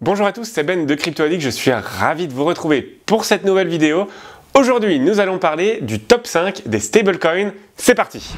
Bonjour à tous, c'est Ben de Crypto Addict, je suis ravi de vous retrouver pour cette nouvelle vidéo. Aujourd'hui, nous allons parler du top 5 des stablecoins. C'est parti!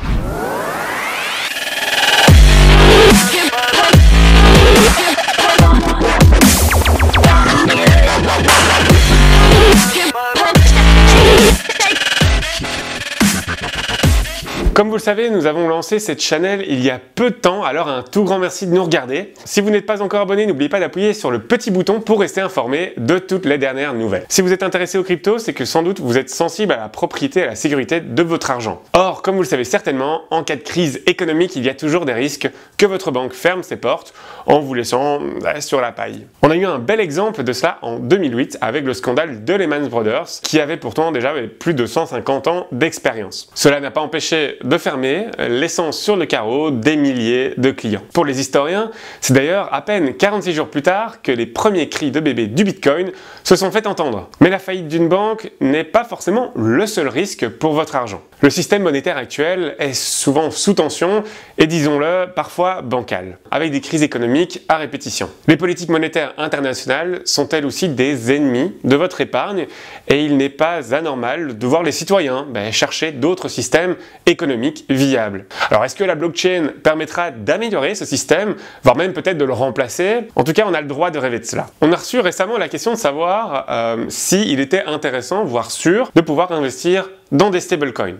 Comme vous le savez, nous avons lancé cette chaîne il y a peu de temps, alors un tout grand merci de nous regarder. Si vous n'êtes pas encore abonné, n'oubliez pas d'appuyer sur le petit bouton pour rester informé de toutes les dernières nouvelles. Si vous êtes intéressé aux cryptos, c'est que sans doute vous êtes sensible à la propriété et à la sécurité de votre argent. Or, comme vous le savez certainement, en cas de crise économique, il y a toujours des risques que votre banque ferme ses portes en vous laissant sur la paille. On a eu un bel exemple de cela en 2008 avec le scandale de Lehman Brothers, qui avait pourtant déjà plus de 150 ans d'expérience. Cela n'a pas empêché de fermer, laissant sur le carreau des milliers de clients. Pour les historiens, c'est d'ailleurs à peine 46 jours plus tard que les premiers cris de bébé du Bitcoin se sont fait entendre. Mais la faillite d'une banque n'est pas forcément le seul risque pour votre argent. Le système monétaire actuel est souvent sous tension et, disons-le, parfois bancal, avec des crises économiques à répétition. Les politiques monétaires internationales sont elles aussi des ennemis de votre épargne et il n'est pas anormal de voir les citoyens chercher d'autres systèmes économiques viables. Alors est-ce que la blockchain permettra d'améliorer ce système, voire même peut-être de le remplacer? En tout cas, on a le droit de rêver de cela. On a reçu récemment la question de savoir s'il était intéressant, voire sûr, de pouvoir investir dans des stablecoins.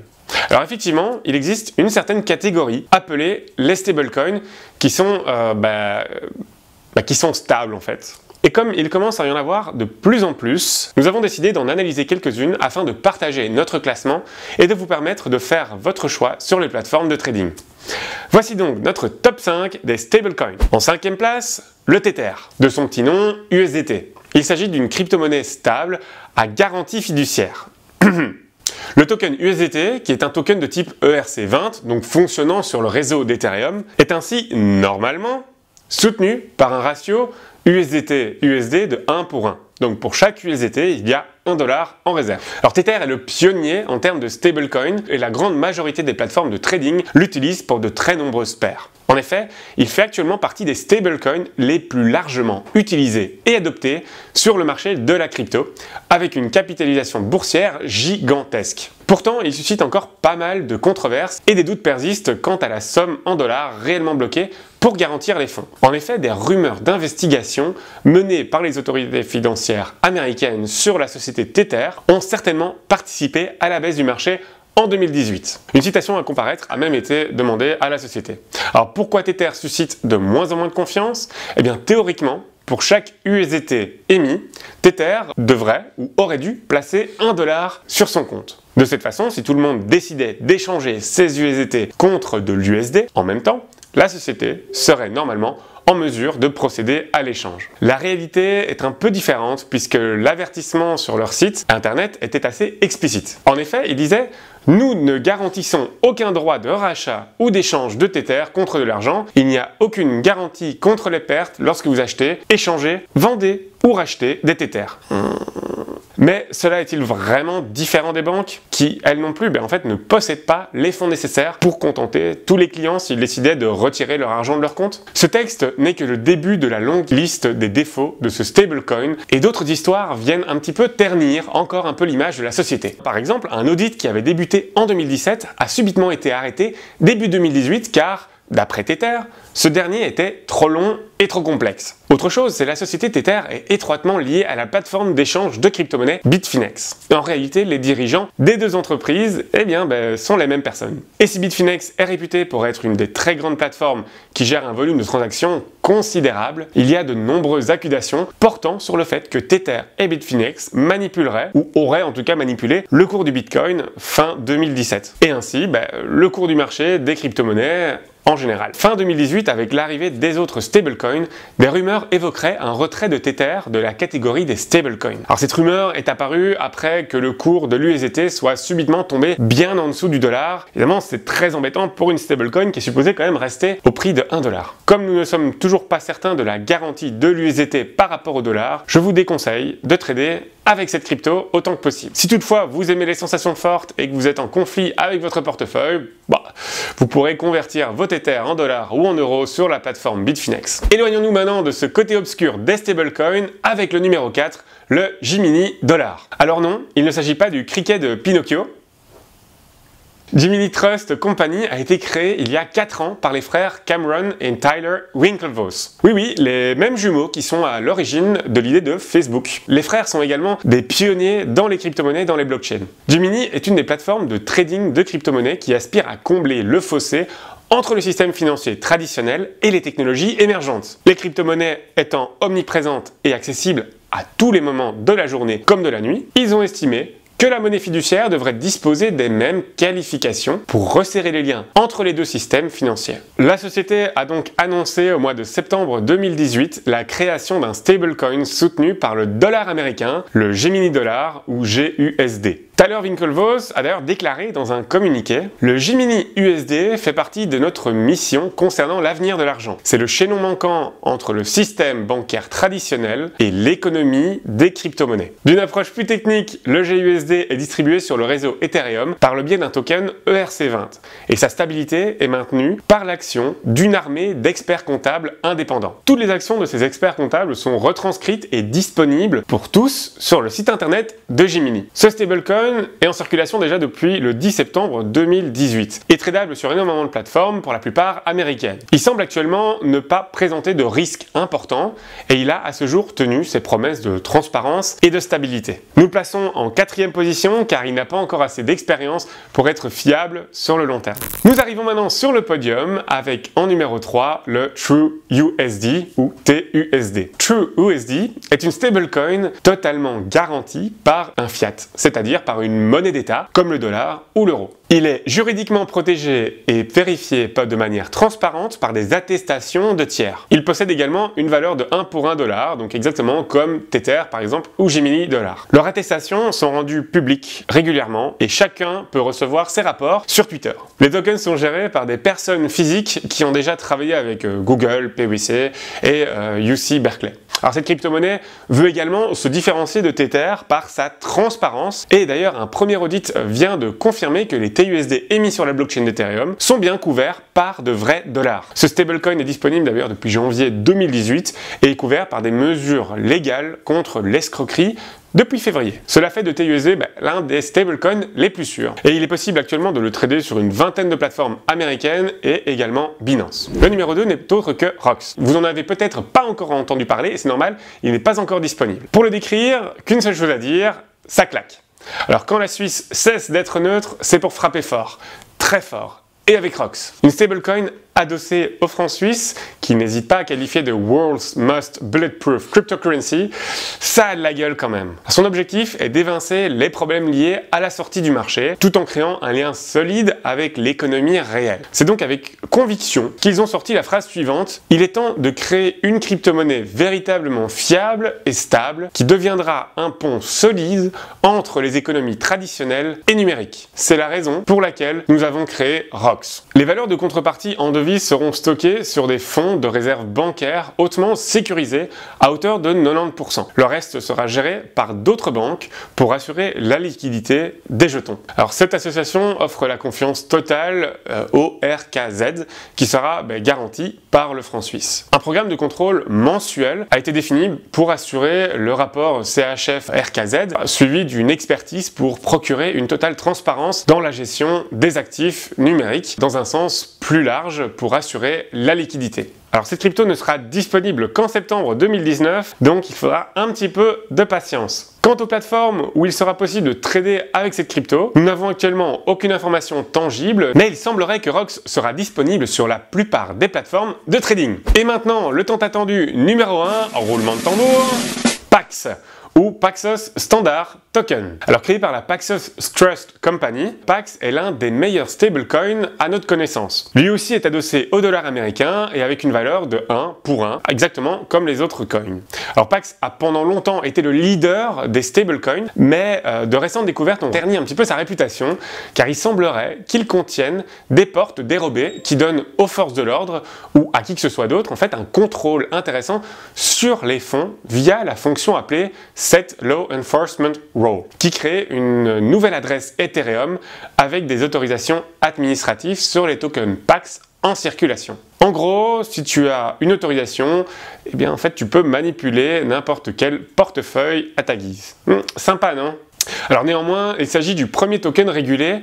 Alors effectivement, il existe une certaine catégorie appelée les stablecoins qui sont stables en fait. Et comme il commence à y en avoir de plus en plus, nous avons décidé d'en analyser quelques-unes afin de partager notre classement et de vous permettre de faire votre choix sur les plateformes de trading. Voici donc notre top 5 des stablecoins. En 5e place, le Tether, de son petit nom USDT. Il s'agit d'une crypto-monnaie stable à garantie fiduciaire. Le token USDT, qui est un token de type ERC20, donc fonctionnant sur le réseau d'Ethereum, est ainsi normalement soutenu par un ratio USDT-USD de 1 pour 1. Donc pour chaque USDT, il y a $1 en réserve. Alors Tether est le pionnier en termes de stablecoin et la grande majorité des plateformes de trading l'utilisent pour de très nombreuses paires. En effet, il fait actuellement partie des stablecoins les plus largement utilisés et adoptés sur le marché de la crypto, avec une capitalisation boursière gigantesque. Pourtant, il suscite encore pas mal de controverses et des doutes persistent quant à la somme en dollars réellement bloquée pour garantir les fonds. En effet, des rumeurs d'investigation menées par les autorités financières américaines sur la société Tether ont certainement participé à la baisse du marché en 2018. Une citation à comparaître a même été demandée à la société. Alors pourquoi Tether suscite de moins en moins de confiance? Eh bien théoriquement, pour chaque USDT émis, Tether devrait ou aurait dû placer $1 sur son compte. De cette façon, si tout le monde décidait d'échanger ses USDT contre de l'USD en même temps, la société serait normalement en mesure de procéder à l'échange. La réalité est un peu différente puisque l'avertissement sur leur site internet était assez explicite. En effet, il disait « Nous ne garantissons aucun droit de rachat ou d'échange de Tether contre de l'argent. Il n'y a aucune garantie contre les pertes lorsque vous achetez, échangez, vendez ou rachetez des Tether. » Mais cela est-il vraiment différent des banques qui, elles non plus, en fait, ne possèdent pas les fonds nécessaires pour contenter tous les clients s'ils décidaient de retirer leur argent de leur compte? Ce texte n'est que le début de la longue liste des défauts de ce stablecoin et d'autres histoires viennent un petit peu ternir encore un peu l'image de la société. Par exemple, un audit qui avait débuté en 2017 a subitement été arrêté début 2018 car, d'après Tether, ce dernier était trop long et trop complexe. Autre chose, c'est la société Tether est étroitement liée à la plateforme d'échange de crypto-monnaies Bitfinex. En réalité, les dirigeants des deux entreprises sont les mêmes personnes. Et si Bitfinex est réputé pour être une des très grandes plateformes qui gère un volume de transactions considérable, il y a de nombreuses accusations portant sur le fait que Tether et Bitfinex manipuleraient, ou auraient en tout cas manipulé, le cours du Bitcoin fin 2017. Et ainsi, le cours du marché des crypto-monnaies en général. Fin 2018, avec l'arrivée des autres stablecoins, des rumeurs évoqueraient un retrait de Tether de la catégorie des stablecoins. Alors cette rumeur est apparue après que le cours de l'USDT soit subitement tombé bien en dessous du dollar. Évidemment, c'est très embêtant pour une stablecoin qui est supposée quand même rester au prix de $1. Comme nous ne sommes toujours pas certains de la garantie de l'USDT par rapport au dollar, je vous déconseille de trader avec cette crypto autant que possible. Si toutefois vous aimez les sensations fortes et que vous êtes en conflit avec votre portefeuille, vous pourrez convertir vos Tether en dollars ou en euros sur la plateforme Bitfinex. Éloignons-nous maintenant de ce côté obscur des stablecoins avec le numéro 4, le Gemini Dollar. Alors non, il ne s'agit pas du cricket de Pinocchio. Gemini Trust Company a été créé il y a 4 ans par les frères Cameron et Tyler Winklevoss. Oui, les mêmes jumeaux qui sont à l'origine de l'idée de Facebook. Les frères sont également des pionniers dans les crypto-monnaies, dans les blockchains. Gemini est une des plateformes de trading de crypto-monnaies qui aspire à combler le fossé entre le système financier traditionnel et les technologies émergentes. Les crypto-monnaies étant omniprésentes et accessibles à tous les moments de la journée comme de la nuit, ils ont estimé que la monnaie fiduciaire devrait disposer des mêmes qualifications pour resserrer les liens entre les deux systèmes financiers. La société a donc annoncé au mois de septembre 2018 la création d'un stablecoin soutenu par le dollar américain, le Gemini Dollar ou GUSD. Tyler Winklevoss a d'ailleurs déclaré dans un communiqué « Le Gemini USD fait partie de notre mission concernant l'avenir de l'argent. C'est le chaînon manquant entre le système bancaire traditionnel et l'économie des crypto-monnaies. » D'une approche plus technique, le GUSD est distribué sur le réseau Ethereum par le biais d'un token ERC20 et sa stabilité est maintenue par l'action d'une armée d'experts comptables indépendants. Toutes les actions de ces experts comptables sont retranscrites et disponibles pour tous sur le site internet de Gemini. Ce stablecoin est en circulation déjà depuis le 10 septembre 2018 et tradable sur énormément de plateformes, pour la plupart américaines. Il semble actuellement ne pas présenter de risques importants et il a à ce jour tenu ses promesses de transparence et de stabilité. Nous le plaçons en 4e position car il n'a pas encore assez d'expérience pour être fiable sur le long terme. Nous arrivons maintenant sur le podium avec en numéro 3 le TrueUSD ou TUSD. TrueUSD est une stablecoin totalement garantie par un fiat, c'est-à-dire par une monnaie d'État comme le dollar ou l'euro. Il est juridiquement protégé et vérifié de manière transparente par des attestations de tiers. Il possède également une valeur de 1 pour 1 dollar, donc exactement comme Tether par exemple ou Gemini Dollar. Leurs attestations sont rendues publiques régulièrement et chacun peut recevoir ses rapports sur Twitter. Les tokens sont gérés par des personnes physiques qui ont déjà travaillé avec Google, PwC et UC Berkeley. Alors cette crypto-monnaie veut également se différencier de Tether par sa transparence et d'ailleurs un premier audit vient de confirmer que les TUSD émis sur la blockchain d'Ethereum sont bien couverts par de vrais dollars. Ce stablecoin est disponible d'ailleurs depuis janvier 2018 et est couvert par des mesures légales contre l'escroquerie depuis février. Cela fait de TUSD l'un des stablecoins les plus sûrs. Et il est possible actuellement de le trader sur une vingtaine de plateformes américaines et également Binance. Le numéro 2 n'est autre que ROX. Vous en avez peut-être pas encore entendu parler et c'est normal, il n'est pas encore disponible. Pour le décrire, qu'une seule chose à dire, ça claque. Alors quand la Suisse cesse d'être neutre, c'est pour frapper fort, très fort. Et avec ROX, une stablecoin adossée au franc suisse, qui n'hésite pas à qualifier de World's Most Bulletproof Cryptocurrency, ça a de la gueule quand même. Son objectif est d'évincer les problèmes liés à la sortie du marché, tout en créant un lien solide avec l'économie réelle. C'est donc avec conviction qu'ils ont sorti la phrase suivante: il est temps de créer une crypto-monnaie véritablement fiable et stable, qui deviendra un pont solide entre les économies traditionnelles et numériques. C'est la raison pour laquelle nous avons créé ROX. Les valeurs de contrepartie en devises seront stockées sur des fonds de réserve bancaire hautement sécurisés à hauteur de 90%. Le reste sera géré par d'autres banques pour assurer la liquidité des jetons. Alors cette association offre la confiance totale au RKZ qui sera garantie par le franc suisse. Un programme de contrôle mensuel a été défini pour assurer le rapport CHF-RKZ suivi d'une expertise pour procurer une totale transparence dans la gestion des actifs numériques dans un sens plus large pour assurer la liquidité. Alors cette crypto ne sera disponible qu'en septembre 2019, donc il faudra un petit peu de patience. Quant aux plateformes où il sera possible de trader avec cette crypto, nous n'avons actuellement aucune information tangible, mais il semblerait que ROX sera disponible sur la plupart des plateformes de trading. Et maintenant, le tant attendu numéro 1, roulement de tambour, PAX ou Paxos Standard Token. Alors créé par la Paxos Trust Company, PAX est l'un des meilleurs stablecoins à notre connaissance. Lui aussi est adossé au dollar américain et avec une valeur de 1 pour 1, exactement comme les autres coins. Alors PAX a pendant longtemps été le leader des stablecoins, mais de récentes découvertes ont terni un petit peu sa réputation, car il semblerait qu'ils contiennent des portes dérobées qui donnent aux forces de l'ordre ou à qui que ce soit d'autre en fait un contrôle intéressant sur les fonds via la fonction appelée Set Law Enforcement Role, qui crée une nouvelle adresse Ethereum avec des autorisations administratives sur les tokens Pax en circulation. En gros, si tu as une autorisation, eh bien en fait tu peux manipuler n'importe quel portefeuille à ta guise. Sympa, non? Alors néanmoins, il s'agit du premier token régulé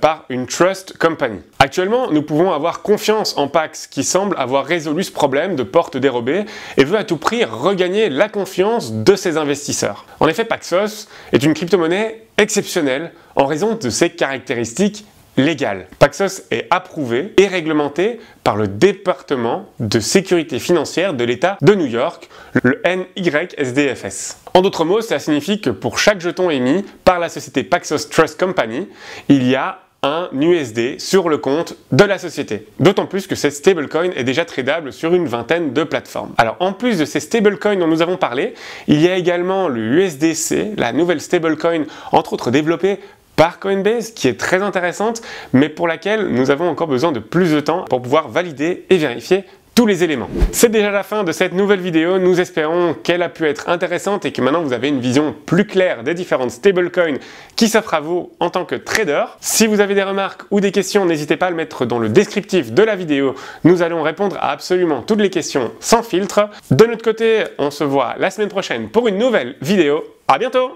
par une Trust Company. Actuellement, nous pouvons avoir confiance en Pax qui semble avoir résolu ce problème de porte dérobée et veut à tout prix regagner la confiance de ses investisseurs. En effet, Paxos est une crypto-monnaie exceptionnelle en raison de ses caractéristiques légales. Paxos est approuvé et réglementé par le département de sécurité financière de l'État de New York, le NYSDFS. En d'autres mots, cela signifie que pour chaque jeton émis par la société Paxos Trust Company, il y a un USD sur le compte de la société. D'autant plus que cette stablecoin est déjà tradable sur une vingtaine de plateformes. Alors en plus de ces stablecoins dont nous avons parlé, il y a également le USDC, la nouvelle stablecoin entre autres développée par Coinbase, qui est très intéressante, mais pour laquelle nous avons encore besoin de plus de temps pour pouvoir valider et vérifier tous les éléments. C'est déjà la fin de cette nouvelle vidéo, nous espérons qu'elle a pu être intéressante et que maintenant vous avez une vision plus claire des différentes stablecoins qui s'offrent à vous en tant que trader. Si vous avez des remarques ou des questions, n'hésitez pas à le mettre dans le descriptif de la vidéo, nous allons répondre à absolument toutes les questions sans filtre. De notre côté, on se voit la semaine prochaine pour une nouvelle vidéo, à bientôt!